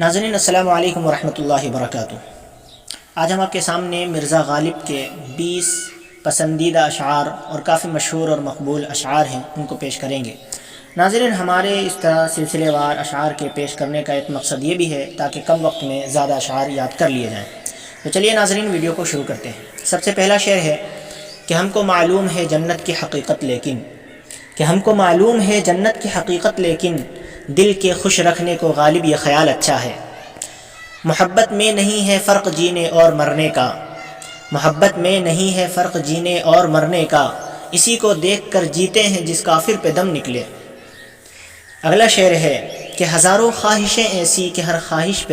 ناظرین السلام علیکم ورحمۃ اللہ وبرکاتہ۔ آج ہم آپ کے سامنے مرزا غالب کے 20 پسندیدہ اشعار اور کافی مشہور اور مقبول اشعار ہیں، ان کو پیش کریں گے۔ ناظرین ہمارے اس طرح سلسلے وار اشعار کے پیش کرنے کا ایک مقصد یہ بھی ہے تاکہ کم وقت میں زیادہ اشعار یاد کر لیے جائیں۔ تو چلیے ناظرین ویڈیو کو شروع کرتے ہیں۔ سب سے پہلا شعر ہے کہ ہم کو معلوم ہے جنت کی حقیقت لیکن دل کے خوش رکھنے کو غالب یہ خیال اچھا ہے۔ محبت میں نہیں ہے فرق جینے اور مرنے کا، اسی کو دیکھ کر جیتے ہیں جس کافر پہ دم نکلے۔ اگلا شعر ہے کہ ہزاروں خواہشیں ایسی کہ ہر خواہش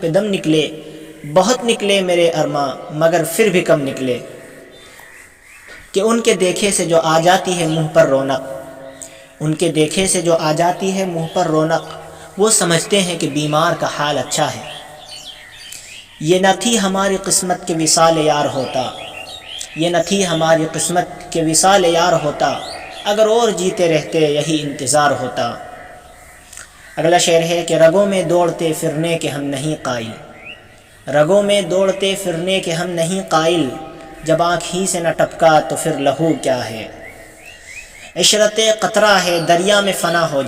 پہ دم نکلے، بہت نکلے میرے ارماں مگر پھر بھی کم نکلے، کہ ان کے دیکھے سے جو آ جاتی ہے منہ پر رونق، وہ سمجھتے ہیں کہ بیمار کا حال اچھا ہے۔ یہ نہ تھی ہماری قسمت کے وصال یار ہوتا، اگر اور جیتے رہتے یہی انتظار ہوتا۔ اگلا شعر ہے کہ رگوں میں دوڑتے پھرنے کے ہم نہیں قائل، جب آنکھ ہی سے نہ ٹپکا تو پھر لہو کیا ہے۔ عشرت قطرہ ہے دریا میں فنا ہو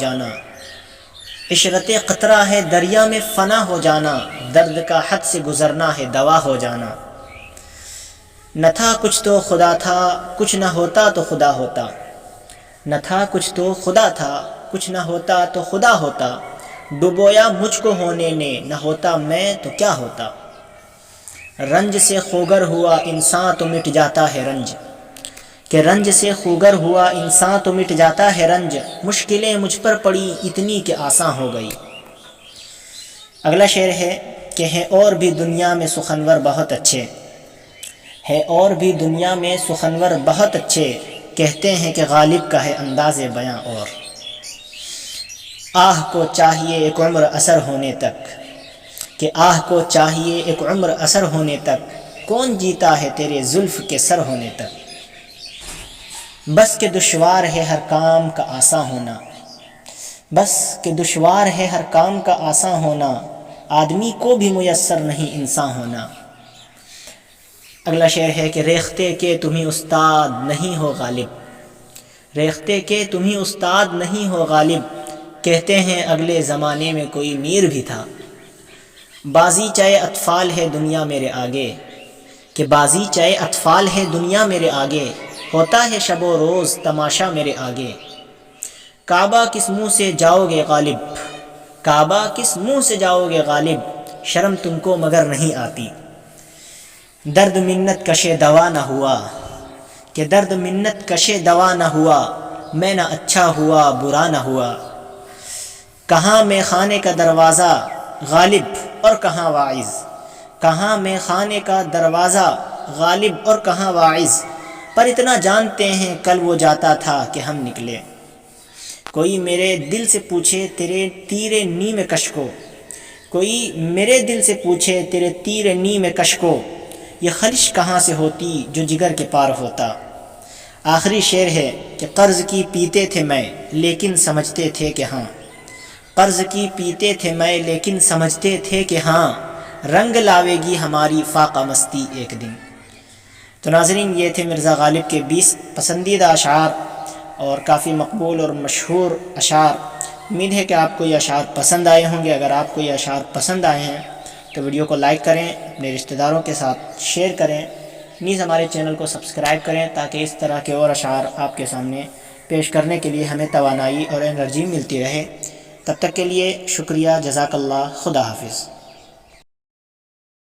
جانا، درد کا حد سے گزرنا ہے دوا ہو جانا۔ نہ تھا کچھ تو خدا تھا، کچھ نہ ہوتا تو خدا ہوتا، ڈبویا مجھ کو ہونے نے، نہ ہوتا میں تو کیا ہوتا۔ رنج سے خوگر ہوا انسان تو مٹ جاتا ہے رنج، مشکلیں مجھ پر پڑی اتنی کہ آساں ہو گئی۔ اگلا شعر ہے کہ ہیں اور بھی دنیا میں سخنور بہت اچھے، کہتے ہیں کہ غالب کا ہے انداز بیاں اور۔ آہ کو چاہیے ایک عمر اثر ہونے تک، کون جیتا ہے تیرے زلف کے سر ہونے تک۔ بس کہ دشوار ہے ہر کام کا آساں ہونا، آدمی کو بھی میسر نہیں انسان ہونا۔ اگلا شعر ہے کہ ریختہ کے تمہیں استاد نہیں ہو غالب، کہتے ہیں اگلے زمانے میں کوئی میر بھی تھا۔ بازی چائے اطفال ہے دنیا میرے آگے، ہوتا ہے شب و روز تماشا میرے آگے۔ کعبہ کس منہ سے جاؤ گے غالب، شرم تم کو مگر نہیں آتی۔ درد منت کشے دوا نہ ہوا، میں نہ اچھا ہوا برا نہ ہوا۔ کہاں میں خانے کا دروازہ غالب اور کہاں واعظ، پر اتنا جانتے ہیں کل وہ جاتا تھا کہ ہم نکلے۔ کوئی میرے دل سے پوچھے تیرے تیر نیم کش کو، یہ خلش کہاں سے ہوتی جو جگر کے پار ہوتا۔ آخری شعر ہے کہ قرض کی پیتے تھے میں لیکن سمجھتے تھے کہ ہاں، رنگ لاوے گی ہماری فاقہ مستی ایک دن۔ تو ناظرین یہ تھے مرزا غالب کے 20 پسندیدہ اشعار اور کافی مقبول اور مشہور اشعار۔ امید ہے کہ آپ کو یہ اشعار پسند آئے ہوں گے۔ اگر آپ کو یہ اشعار پسند آئے ہیں تو ویڈیو کو لائک کریں، اپنے رشتہ داروں کے ساتھ شیئر کریں، نیز ہمارے چینل کو سبسکرائب کریں تاکہ اس طرح کے اور اشعار آپ کے سامنے پیش کرنے کے لیے ہمیں توانائی اور انرجی ملتی رہے۔ تب تک کے لیے شکریہ، جزاک اللہ، خدا حافظ۔